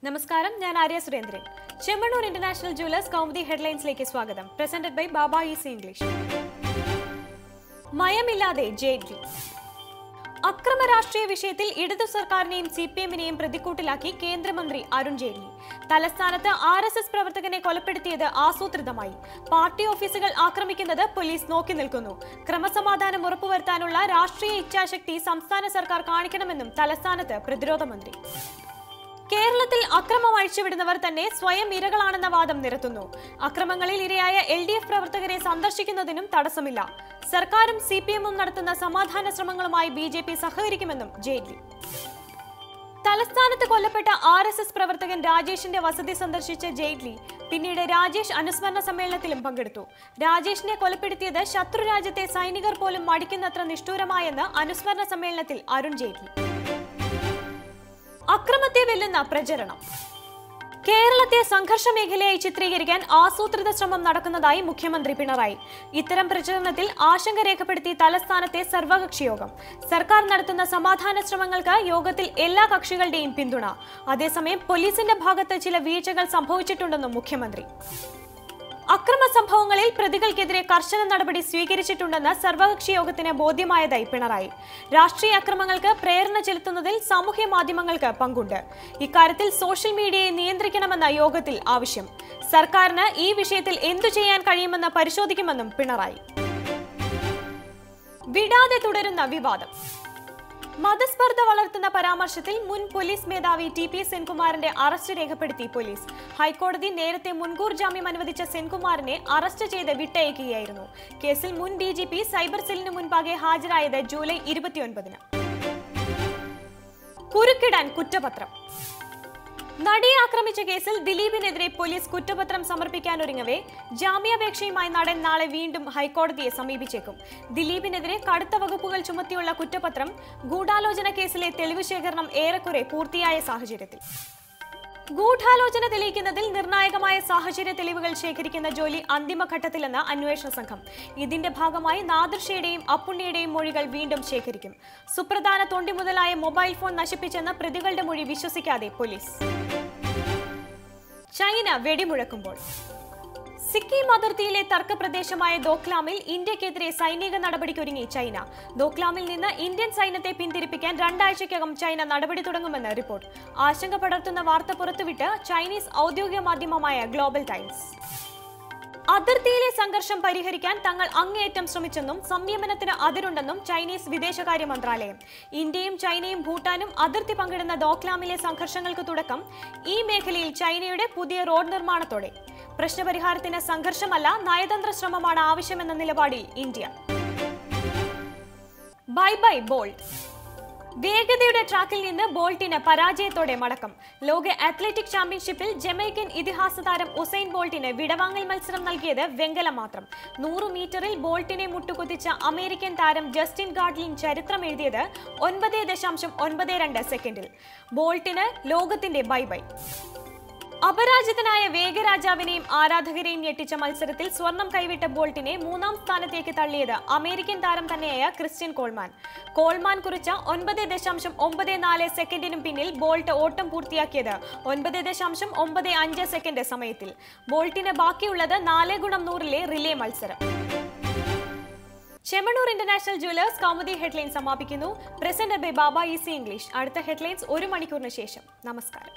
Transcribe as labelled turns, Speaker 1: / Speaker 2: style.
Speaker 1: നമസ്കാരം, ഞാൻ Arya Surendran. Chemmanur international jewellers Kaumudi ഹെഡ്ലൈൻസിലേക്ക് സ്വാഗതം. Presented by Baba easy English. മയമില്ലാതെ ജെയ്റ്റ്ലി. അക്രമ രാഷ്ട്രീയ വിഷയത്തിൽ ഇടതു സർക്കാരിനെയും സിപിഎമ്മിനെയും പ്രതിക്കൂട്ടിലാക്കി കേന്ദ്രമന്ത്രി അരുൺ ജെയ്റ്റ്ലി. തലസ്ഥാനത്ത് RSS പ്രവർത്തകനെ കൊലപ്പെടുത്തിയത് ആസൂത്രിതമായി. പാർട്ടി ഓഫീസുകൾ ആക്രമിക്കുന്നത് പോലീസ് നോക്കി നിൽക്കുന്നു. ക്രമസമാധാനം ഉറപ്പുവരുത്താനുള്ള രാഷ്ട്രീയ ഇച്ഛാശക്തി സംസ്ഥാന സർക്കാർ കാണിക്കണമെന്നും തലസ്ഥാനത്ത് പ്രതിരോധ മന്ത്രി. കേരളത്തിൽ അക്രമം അഴിച്ചുവിടുന്നവർ തന്നെ സ്വയം ഇരകളാണെന്ന വാദം നിരത്തുന്നു. അക്രമങ്ങളിൽ ഇരയായ LDF പ്രവർത്തകരെ സന്ദർശിക്കുന്നതിനും തടസ്സമില്ല. സർക്കാരും CPM-ഉം നടത്തുന്ന സമാധാന ശ്രമങ്ങളുമായി BJP സഹകരിക്കുമെന്നും ജെയ്റ്റ്ലി. തലസ്ഥാനത്ത് കൊല്ലപ്പെട്ട RSS പ്രവർത്തകൻ രാജേഷിന്റെ വസതി സന്ദർശിച്ച ജെയ്റ്റ്ലി പിന്നീട് രാജേഷ് അനുസ്മരണ സമ്മേളനത്തിലും പങ്കെടുത്തു. രാജേഷിനെ കൊലപ്പെടുത്തിയത് ശത്രുരാജ്യത്തെ സൈനികർ പോലും മടിക്കുന്നത്ര നിഷ്ഠൂരമായെന്ന് അനുസ്മരണ സമ്മേളനത്തിൽ അരുൺ ജെയ്റ്റ്ലി. അക്രമത്തെ വെല്ലുന്ന പ്രചരണം. കേരളത്തെ സംഘർഷ മേഖലയായി ചിത്രീകരിക്കാൻ ആസൂത്രിത ശ്രമം നടക്കുന്നതായി മുഖ്യമന്ത്രി പിണറായി. ഇത്തരം പ്രചരണത്തിൽ ആശങ്ക രേഖപ്പെടുത്തി തലസ്ഥാനത്തെ സർവകക്ഷി യോഗം. സർക്കാർ നടത്തുന്ന സമാധാന ശ്രമങ്ങൾക്ക് യോഗത്തിൽ എല്ലാ കക്ഷികളുടെയും പിന്തുണ. അതേസമയം പോലീസിന്റെ ഭാഗത്ത് ചില വീഴ്ചകൾ സംഭവിച്ചിട്ടുണ്ടെന്നും മുഖ്യമന്ത്രി. അക്രമ സംഭവങ്ങളിൽ പ്രതികൾക്കെതിരെ കർശന നടപടി സ്വീകരിച്ചിട്ടുണ്ടെന്ന് സർവകക്ഷി യോഗത്തിന് ബോധ്യമായതായി പിണറായി. രാഷ്ട്രീയ അക്രമങ്ങൾക്ക് പ്രേരണ ചെലുത്തുന്നതിൽ സാമൂഹ്യ മാധ്യമങ്ങൾക്ക് പങ്കുണ്ട്. ഇക്കാര്യത്തിൽ സോഷ്യൽ മീഡിയയെ നിയന്ത്രിക്കണമെന്ന യോഗത്തിൽ ആവശ്യം. സർക്കാരിന് ഈ വിഷയത്തിൽ എന്തു ചെയ്യാൻ കഴിയുമെന്ന് പരിശോധിക്കുമെന്നും പിണറായി. വിടാതെ തുടരുന്ന വിവാദം. മതസ്പർദ്ധ വളർത്തുന്ന പരാമർശത്തിൽ മുൻ പോലീസ് മേധാവി TP സെൻകുമാറിന്റെ അറസ്റ്റ് രേഖപ്പെടുത്തി പോലീസ്. ഹൈക്കോടതി നേരത്തെ മുൻകൂർ ജാമ്യം അനുവദിച്ച സെൻകുമാറിനെ അറസ്റ്റ് ചെയ്ത് വിട്ടയക്കുകയായിരുന്നു. കേസിൽ മുൻ DGP സൈബർ സെല്ലിന് മുൻപാകെ ഹാജരായത് ജൂലൈ 29-ന്. കുരുക്കിടാൻ കുറ്റപത്രം. നടിയെ ആക്രമിച്ച കേസിൽ ദിലീപിനെതിരെ പോലീസ് കുറ്റപത്രം സമർപ്പിക്കാനൊരുങ്ങവേ ജാമ്യാപേക്ഷയുമായി നടൻ നാളെ വീണ്ടും ഹൈക്കോടതിയെ സമീപിച്ചേക്കും. ദിലീപിനെതിരെ കടുത്ത വകുപ്പുകൾ ചുമത്തിയുള്ള കുറ്റപത്രം ഗൂഢാലോചന കേസിലെ തെളിവ് ശേഖരണം ഏറെക്കുറെ പൂർത്തിയായ സാഹചര്യത്തിൽ ഗൂഢാലോചന തെളിയിക്കുന്നതിൽ നിർണായകമായ സാഹചര്യ തെളിവുകൾ ശേഖരിക്കുന്ന ജോലി അന്തിമഘട്ടത്തിലെന്ന് അന്വേഷണ സംഘം. ഇതിന്റെ ഭാഗമായി നാദിർഷയുടെയും അപ്പുണ്ണിയുടെയും മൊഴികൾ വീണ്ടും ശേഖരിക്കും. സുപ്രധാന തൊണ്ടി മുതലായ മൊബൈൽ ഫോൺ നശിപ്പിച്ചെന്ന പ്രതികളുടെ മൊഴി വിശ്വസിക്കാതെ പോലീസ്. ചൈന വെടിമുഴക്കുമ്പോൾ. സിക്കിം അതിർത്തിയിലെ തർക്കപ്രദേശമായ ദോക്ലാമിൽ ഇന്ത്യക്കെതിരെ സൈനിക നടപടിക്കൊരുങ്ങി ചൈന. ദോക്ലാമിൽ നിന്ന് ഇന്ത്യൻ സൈന്യത്തെ പിന്തിരിപ്പിക്കാൻ 2 ആഴ്ചയ്ക്കകം ചൈന നടപടി തുടങ്ങുമെന്ന് റിപ്പോർട്ട്. ആശങ്ക പടർത്തുന്ന വാർത്ത പുറത്തുവിട്ട് ചൈനീസ് ഔദ്യോഗിക മാധ്യമമായ ഗ്ലോബൽ ടൈംസ്. അതിർത്തിയിലെ സംഘർഷം പരിഹരിക്കാൻ തങ്ങൾ അങ്ങേയറ്റം ശ്രമിച്ചെന്നും സംയമനത്തിന് അതിരുണ്ടെന്നും ചൈനീസ് വിദേശകാര്യ മന്ത്രാലയം. ഇന്ത്യയും ചൈനയും ഭൂട്ടാനും അതിർത്തി പങ്കിടുന്ന ദോക്ലാമിലെ സംഘർഷങ്ങൾക്ക് തുടക്കം ഈ മേഖലയിൽ ചൈനയുടെ പുതിയ റോഡ് നിർമ്മാണത്തോടെ. പ്രശ്നപരിഹാരത്തിന് സംഘർഷമല്ല, നയതന്ത്ര ശ്രമമാണ് ആവശ്യമെന്ന നിലപാടിൽ ഇന്ത്യ. Bye bye bolt. വേഗതയുടെ ട്രാക്കിൽ നിന്ന് ബോൾട്ടിന് പരാജയത്തോടെ മടക്കം. ലോക അത്ലറ്റിക് ചാമ്പ്യൻഷിപ്പിൽ ജമൈക്കൻ ഇതിഹാസ താരം ഉസൈൻ ബോൾട്ടിന് വിടവാങ്ങൽ മത്സരം നൽകിയത് വെങ്കലം മാത്രം. 100 മീറ്ററിൽ ബോൾട്ടിനെ മുട്ടുകുത്തിച്ച അമേരിക്കൻ താരം ജസ്റ്റിൻ ഗാഡ്ലിൻ ചരിത്രം എഴുതിയത് 9.92 സെക്കൻഡിൽ. ബോൾട്ടിന് ലോകത്തിന്റെ ബൈ ബൈ. അപരാജിതനായ വേഗരാജാവിനെയും ആരാധകരെയും ഞെട്ടിച്ച മത്സരത്തിൽ സ്വർണം കൈവിട്ട ബോൾട്ടിനെ 3-ാം സ്ഥാനത്തേക്ക് തള്ളിയത് അമേരിക്കൻ താരം തന്നെയായ ക്രിസ്ത്യൻ കോൾമാൻ. കോൾമാൻ കുറിച്ച 9.94 സെക്കൻഡിനും പിന്നിൽ ബോൾട്ട് ഓട്ടം പൂർത്തിയാക്കിയത് 9.95 സെക്കൻഡ് സമയത്തിൽ. ബോൾട്ടിന് ബാക്കിയുള്ളത് 4x100-ലെ റിലേ മത്സരം. Chemmanur international jewellers Kaumudi headline സമാപിക്കുന്നു. Presented by Baba easy English. അടുത്ത ഹെഡ്ലൈൻസ് 1 മണിക്കൂറിന് ശേഷം. നമസ്കാരം.